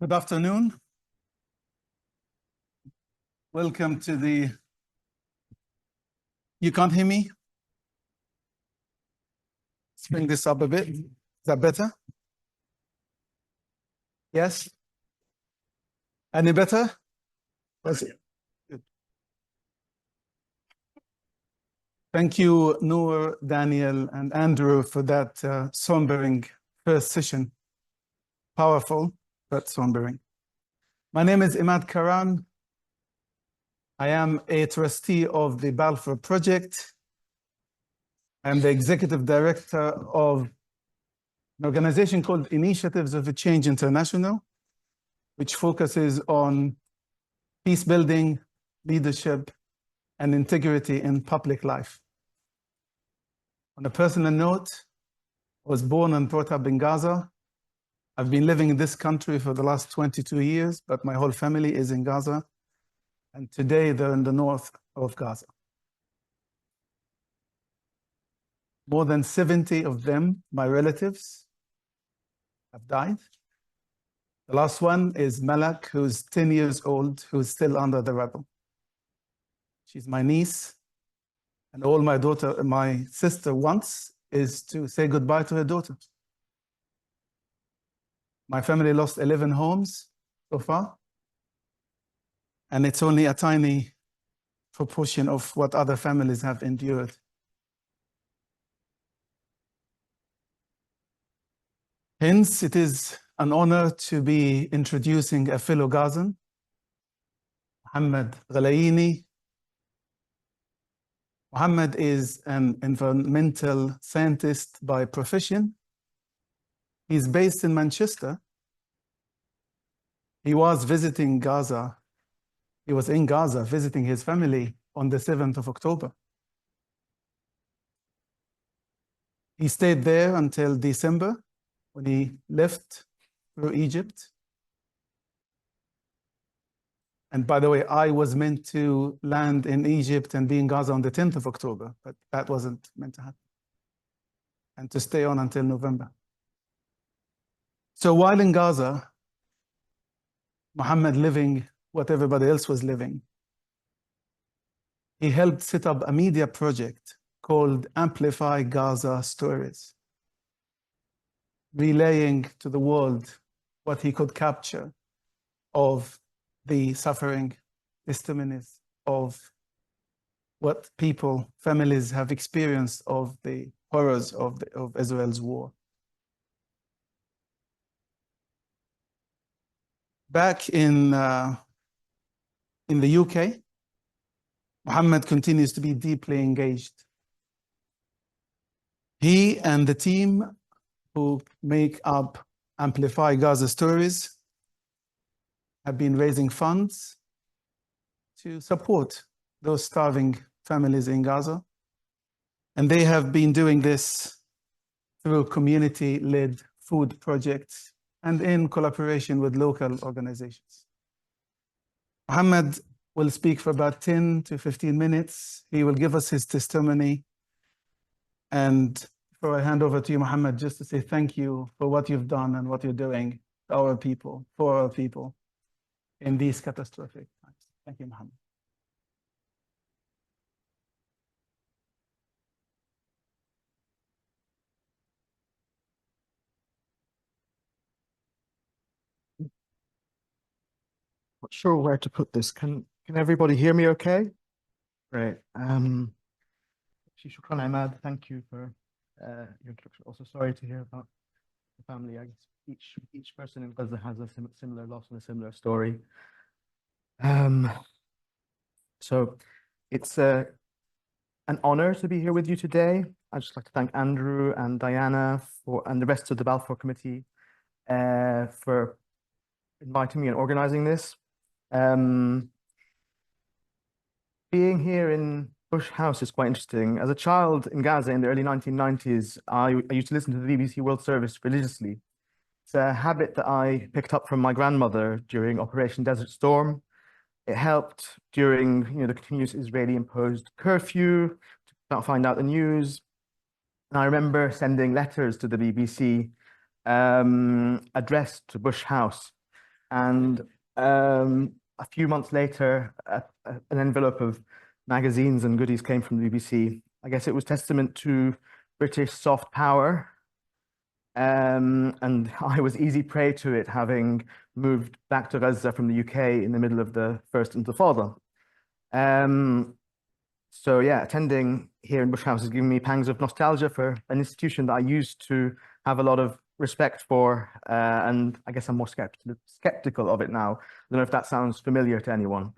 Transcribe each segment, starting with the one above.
Good afternoon. Welcome to the... You can't hear me? Let's bring this up a bit. Is that better? Yes? Any better? That's it. Good. Thank you, Noor, Daniel, and Andrew for that sombering first session. Powerful, but sombering. My name is Imad Karan. I am a trustee of the Balfour Project. I'm the executive director of an organization called Initiatives of a Change International, which focuses on peace building, leadership, and integrity in public life. On a personal note, I was born and brought up in Gaza. I've been living in this country for the last 22 years, but my whole family is in Gaza. And today they're in the north of Gaza. More than 70 of them, my relatives, have died. The last one is Malak, who's 10 years old, who's still under the rubble. She's my niece, and all my sister wants is to say goodbye to her daughter. My family lost 11 homes so far, and it's only a tiny proportion of what other families have endured. Hence, it is an honor to be introducing a fellow Gazan, Mohammed Ghalayini. Mohammed is an environmental scientist by profession. He's based in Manchester. He was visiting Gaza. He was in Gaza visiting his family on the 7th of October. He stayed there until December when he left through Egypt. And by the way, I was meant to land in Egypt and be in Gaza on the 10th of October, but that wasn't meant to happen. And to stay on until November. So while in Gaza, Mohammed living what everybody else was living, he helped set up a media project called Amplify Gaza Stories, relaying to the world what he could capture of the suffering testimonies of what people, families have experienced of the horrors of Israel's war. Back in the UK, Mohammed continues to be deeply engaged. He and the team who make up Amplify Gaza Stories have been raising funds to support those starving families in Gaza. And they have been doing this through community-led food projects and in collaboration with local organizations. Mohammed will speak for about 10 to 15 minutes. He will give us his testimony. And before I hand over to you, Mohammed, just to say thank you for what you've done and what you're doing to our people, for our people in these catastrophic times. Thank you, Mohammed. Not sure where to put this. Can everybody hear me okay? Great. Shukran Ahmad, thank you for your introduction. Also sorry to hear about the family. I guess each person in Gaza has a similar loss and a similar story. So it's an honor to be here with you today. I'd just like to thank Andrew and Diana and the rest of the Balfour Committee for inviting me and organizing this. Being here in Bush House is quite interesting. As a child in Gaza in the early 1990s, I used to listen to the BBC World Service religiously. It's a habit that I picked up from my grandmother during Operation Desert Storm. It helped during the continuous Israeli-imposed curfew to find out the news. And I remember sending letters to the BBC addressed to Bush House And a few months later, an envelope of magazines and goodies came from the BBC. I guess it was testament to British soft power. And I was easy prey to it, having moved back to Gaza from the UK in the middle of the first Intifada. So yeah, attending here in Bush House has given me pangs of nostalgia for an institution that I used to have a lot of respect for, and I guess I'm more skeptical of it now. I don't know if that sounds familiar to anyone.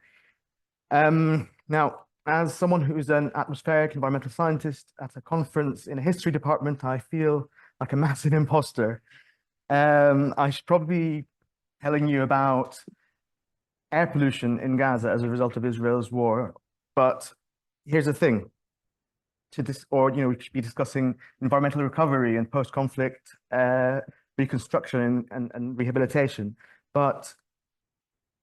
Now, as someone who's an atmospheric environmental scientist at a conference in a history department, I feel like a massive imposter. I should probably be telling you about air pollution in Gaza as a result of Israel's war, but here's the thing. We should be discussing environmental recovery and post-conflict reconstruction and rehabilitation. But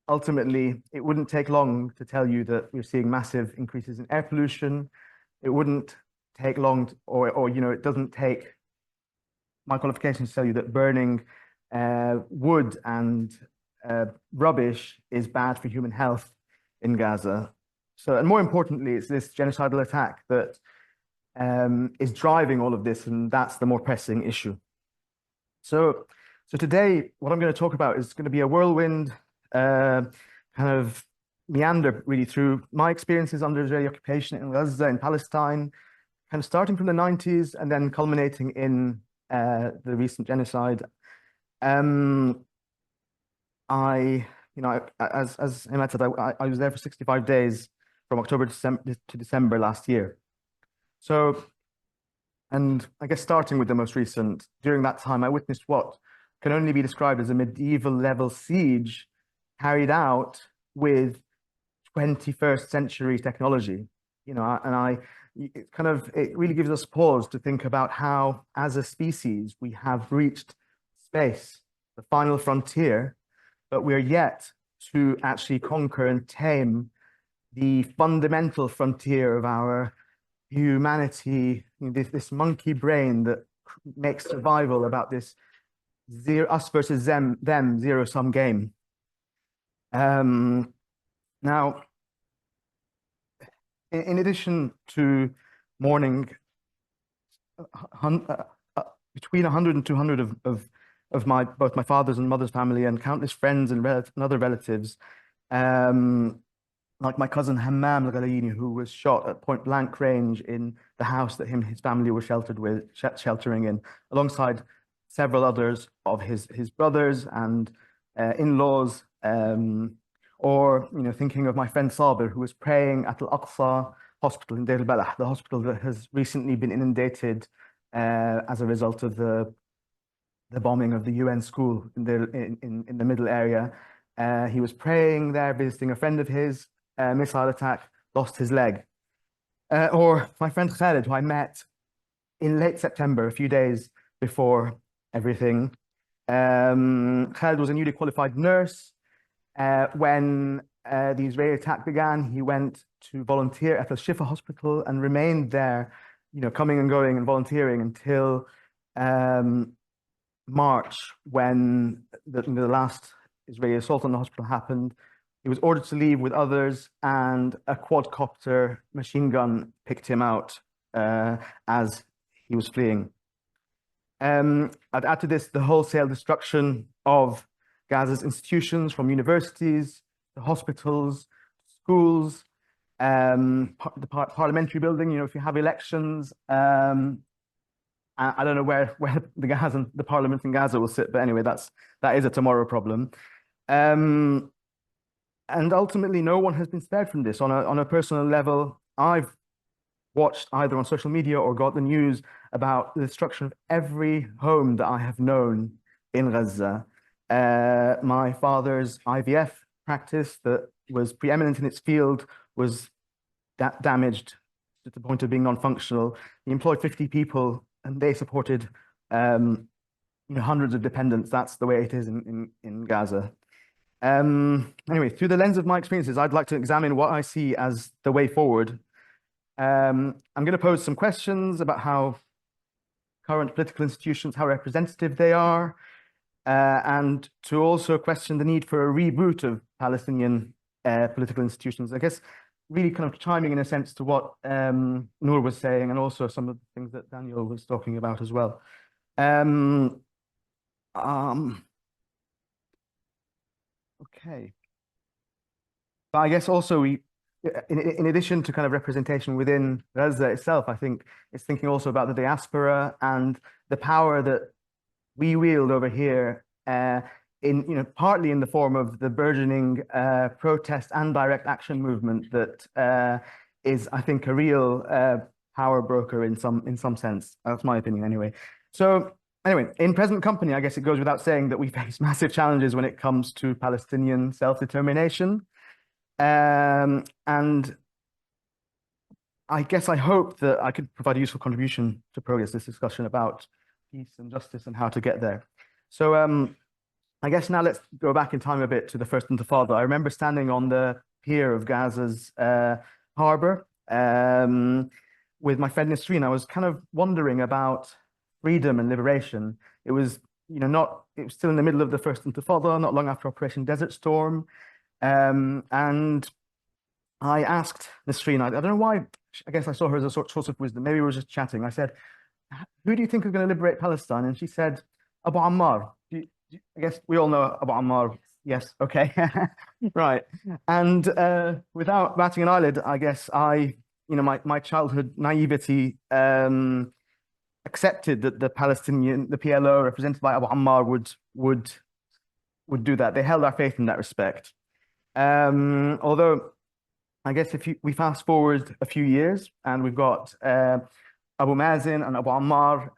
ultimately, it wouldn't take long to tell you that we're seeing massive increases in air pollution. It wouldn't take long, it doesn't take my qualifications to tell you that burning wood and rubbish is bad for human health in Gaza. So, and more importantly, it's this genocidal attack that is driving all of this, and that's the more pressing issue. So today, what I'm going to talk about is going to be a whirlwind kind of meander really through my experiences under Israeli occupation in Gaza, in Palestine, kind of starting from the 90s and then culminating in the recent genocide. As Imad said, I was there for 65 days from October to December last year. So, and I guess starting with the most recent, during that time, I witnessed what can only be described as a medieval level siege carried out with 21st century technology, it really gives us pause to think about how, as a species, we have reached space, the final frontier, but we're yet to actually conquer and tame the fundamental frontier of our humanity, this monkey brain that makes survival about this us versus them zero-sum game. Now, in addition to mourning between 100 and 200 of both my father's and mother's family and countless friends and other relatives, like my cousin Mohammed Ghalayini, who was shot at point blank range in the house that his family were sheltering in, alongside several others of his brothers and in-laws, or thinking of my friend Sabir, who was praying at Al-Aqsa Hospital in Deir al-Balah, the hospital that has recently been inundated as a result of the bombing of the UN school in the middle area. He was praying there, visiting a friend of his. Missile attack, lost his leg. Or my friend Khaled, who I met in late September, a few days before everything. Khaled was a newly qualified nurse. When the Israeli attack began, he went to volunteer at the Shifa hospital and remained there, coming and going and volunteering until March, when the last Israeli assault on the hospital happened. He was ordered to leave with others, and a quadcopter machine gun picked him out as he was fleeing. I'd add to this the wholesale destruction of Gaza's institutions, from universities to hospitals, schools, the parliamentary building. If you have elections, I don't know where the parliament in Gaza will sit, but anyway, that is a tomorrow problem. And ultimately, no one has been spared from this. On a personal level, I've watched either on social media or got the news about the destruction of every home that I have known in Gaza. My father's IVF practice that was preeminent in its field was damaged to the point of being non-functional. He employed 50 people and they supported hundreds of dependents. That's the way it is in Gaza. Anyway, through the lens of my experiences, I'd like to examine what I see as the way forward. I'm going to pose some questions about how current political institutions, how representative they are, and to also question the need for a reboot of Palestinian political institutions. I guess really kind of chiming in a sense to what Noor was saying, and also some of the things that Daniel was talking about as well. Okay. But I guess also in addition to kind of representation within Gaza itself, I think it's thinking also about the diaspora and the power that we wield over here, partly in the form of the burgeoning protest and direct action movement that is, I think, a real power broker in some sense. That's my opinion anyway. So anyway, in present company, I guess it goes without saying that we face massive challenges when it comes to Palestinian self-determination. And I guess I hope that I could provide a useful contribution to progress this discussion about peace and justice and how to get there. So I guess now let's go back in time a bit to the First Intifada. I remember standing on the pier of Gaza's harbor with my friend Nasreen. I was kind of wondering about freedom and liberation. It was, it was still in the middle of the First Intifada, not long after Operation Desert Storm. And I asked Nasreen, I don't know why, I guess I saw her as a source of wisdom. Maybe we were just chatting. I said, who do you think is going to liberate Palestine? And she said, Abu Ammar. I guess we all know Abu Ammar. Yes, okay. Right. And without batting an eyelid, I guess my childhood naivety accepted that the PLO represented by Abu Ammar would do that. They held our faith in that respect. Although I guess if we fast forward a few years and we've got Abu Mazen and Abu Ammar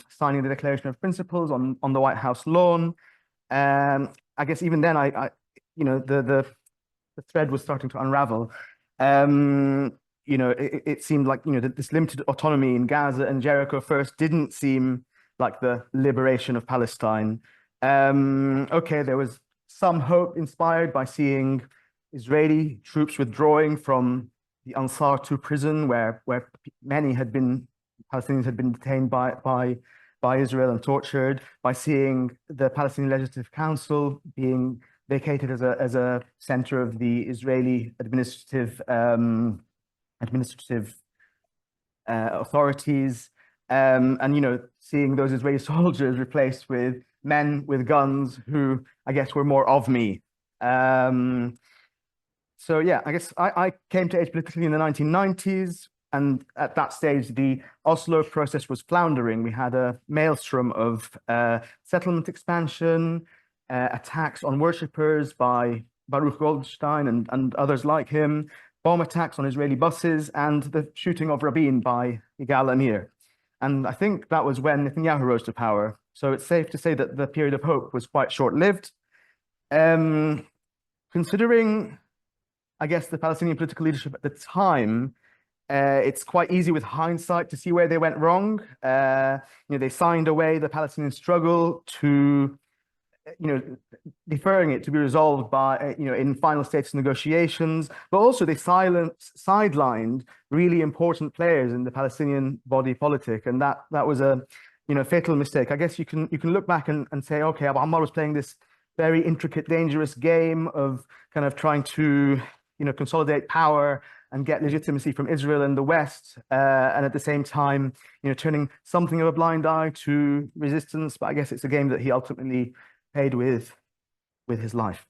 signing the Declaration of Principles on the White House lawn, I guess even then the thread was starting to unravel. It seemed like this limited autonomy in Gaza and Jericho first didn't seem like the liberation of Palestine. Okay, there was some hope inspired by seeing Israeli troops withdrawing from the Ansar II prison, where many Palestinians had been detained by Israel and tortured, by seeing the Palestinian Legislative Council being vacated as a center of the Israeli administrative authorities, and seeing those Israeli soldiers replaced with men with guns who I guess were more of me. So yeah, I guess I came to age politically in the 1990s, and at that stage the Oslo process was floundering. We had a maelstrom of settlement expansion, attacks on worshippers by Baruch Goldstein and others like him, bomb attacks on Israeli buses, and the shooting of Rabin by Yigal Amir. And I think that was when Netanyahu rose to power. So it's safe to say that the period of hope was quite short-lived. Considering, I guess, the Palestinian political leadership at the time, it's quite easy with hindsight to see where they went wrong. They signed away the Palestinian struggle to, deferring it to be resolved by, in final status negotiations, but also they sidelined really important players in the Palestinian body politic, and that was a fatal mistake. I guess you can look back and say, okay, Abu Ammar was playing this very intricate, dangerous game of kind of trying to consolidate power and get legitimacy from Israel and the West, and at the same time turning something of a blind eye to resistance. But I guess it's a game that he ultimately paid with his life.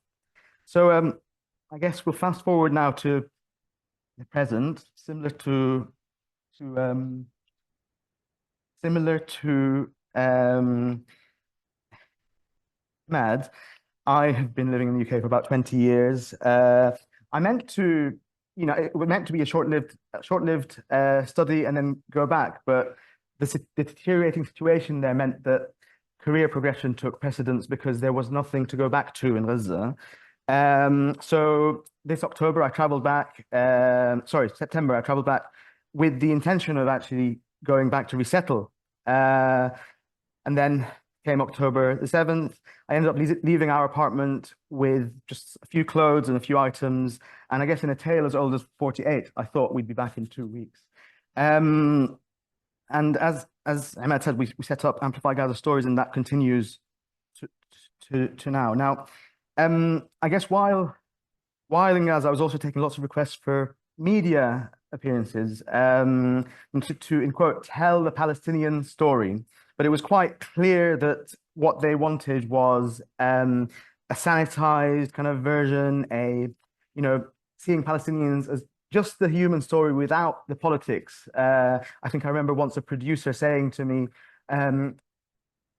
So I guess we'll fast forward now to the present, similar to Mad. I have been living in the UK for about 20 years. I meant to, it was meant to be a short-lived study and then go back, but the deteriorating situation there meant that career progression took precedence because there was nothing to go back to in Gaza. So this October I traveled back, September I traveled back with the intention of actually going back to resettle. And then came October the 7th, I ended up leaving our apartment with just a few clothes and a few items. And I guess in a tale as old as 48, I thought we'd be back in 2 weeks. And as Ahmed said, we set up Amplify Gaza Stories, and that continues to now. Now, I guess while in Gaza, I was also taking lots of requests for media appearances and to, in quote, tell the Palestinian story. But it was quite clear that what they wanted was a sanitized kind of version, seeing Palestinians as just the human story without the politics. I think I remember once a producer saying to me,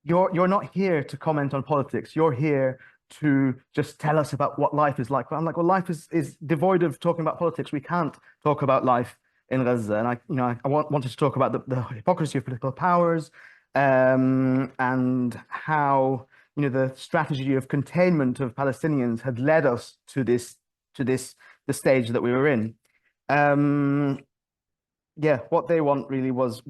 you're not here to comment on politics. You're here to just tell us about what life is like. But I'm like, well, life is devoid of talking about politics. We can't talk about life in Gaza. And I wanted to talk about the hypocrisy of political powers, and how the strategy of containment of Palestinians had led us to the stage that we were in. Yeah, what they wanted was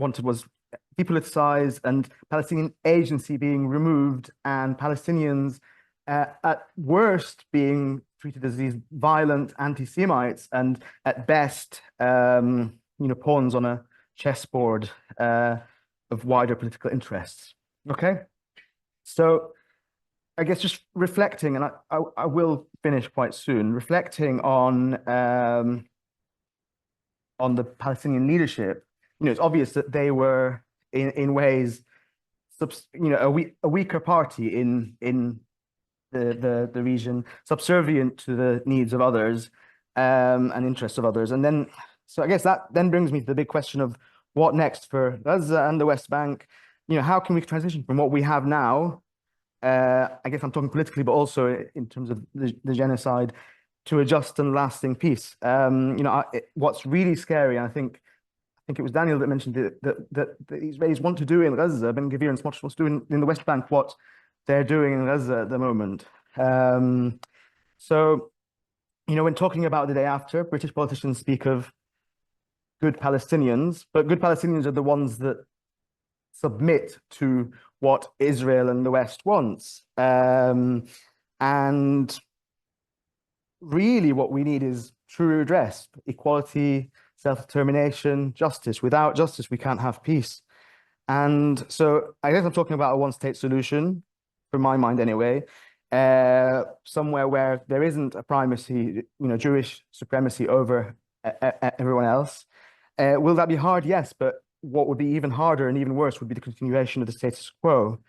depoliticized and Palestinian agency being removed, and Palestinians at worst being treated as these violent anti-Semites, and at best, pawns on a chessboard of wider political interests. Okay, so I guess just reflecting, and I will finish quite soon, reflecting on the Palestinian leadership. It's obvious that they were in ways, a weaker party in the region, subservient to the needs of others and interests of others. And then, so I guess that then brings me to the big question of what next for Gaza and the West Bank. How can we transition from what we have now? I guess I'm talking politically, but also in terms of the genocide, to a just and lasting peace. What's really scary, and I think it was Daniel that mentioned that the Israelis want to do in Gaza, Ben Gvir and Smotrich wants to do in the West Bank what they're doing in Gaza at the moment. So, when talking about the day after, British politicians speak of good Palestinians, but good Palestinians are the ones that submit to what Israel and the West wants. And really what we need is true redress, equality, self-determination, justice. Without justice, we can't have peace. And so I guess I'm talking about a one-state solution, from my mind anyway, somewhere where there isn't a primacy, Jewish supremacy over everyone else. Will that be hard? Yes, but what would be even harder and even worse would be the continuation of the status quo.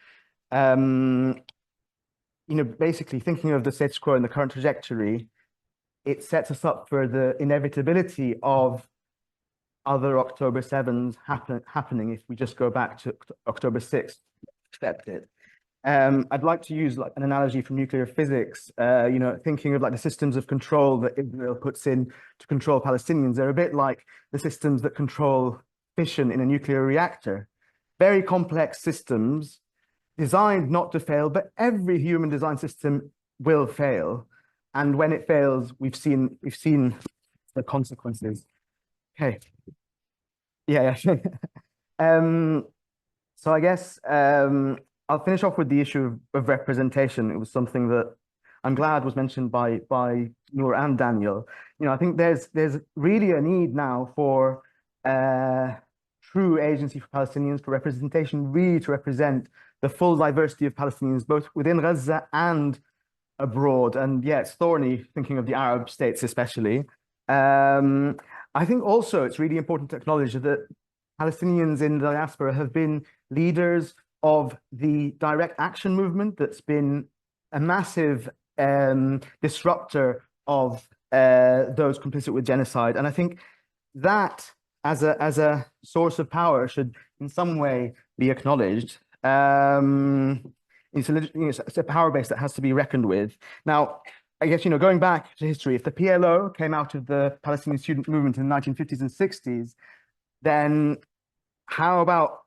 Basically thinking of the status quo and the current trajectory, it sets us up for the inevitability of other October 7s happening if we just go back to October 6th, accept it. I'd like to use an analogy from nuclear physics, thinking of the systems of control that Israel puts in to control Palestinians. They're a bit like the systems that control fission in a nuclear reactor. Very complex systems designed not to fail, but every human design system will fail. And when it fails, we've seen the consequences. Okay. Yeah. So I guess I'll finish off with the issue of representation. It was something that I'm glad was mentioned by Noor and Daniel. I think there's really a need now for true agency for Palestinians, for representation, really to represent the full diversity of Palestinians, both within Gaza and abroad. And yeah, it's thorny thinking of the Arab states especially. I think also it's really important to acknowledge that Palestinians in the diaspora have been leaders of the direct action movement that's been a massive disruptor of those complicit with genocide. And I think that as a source of power should in some way be acknowledged. It's a power base that has to be reckoned with. Now, I guess, going back to history, if the PLO came out of the Palestinian student movement in the 1950s and 60s, then how about,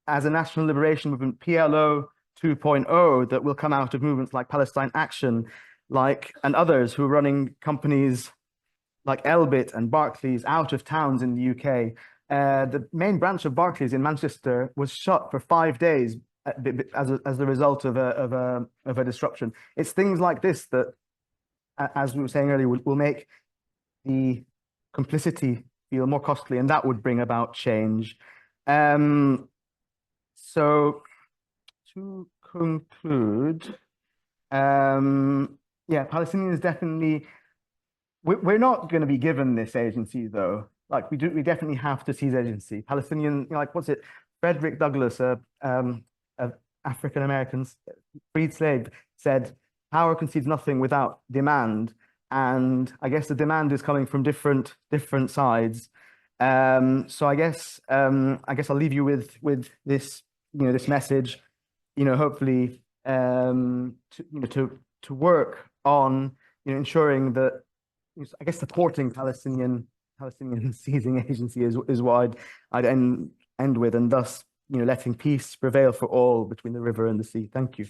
as a national liberation movement, PLO 2.0 that will come out of movements like Palestine Action, and others who are running companies like Elbit and Barclays out of towns in the UK. The main branch of Barclays in Manchester was shut for 5 days as the result of a disruption. It's things like this that, as we were saying earlier, will make the complicity feel more costly, and that would bring about change. So to conclude, Yeah, Palestinians definitely. We're not going to be given this agency though. Like we definitely have to seize agency. Palestinian, you know, like what's it? Frederick Douglass, a African American freed slave, said, "Power concedes nothing without demand." And I guess the demand is coming from different sides. So I guess I'll leave you with this, you know, this message, you know, hopefully to work on, you know, ensuring that, I guess, supporting Palestinian seizing agency is what I'd end with, and thus, you know, letting peace prevail for all between the river and the sea. Thank you.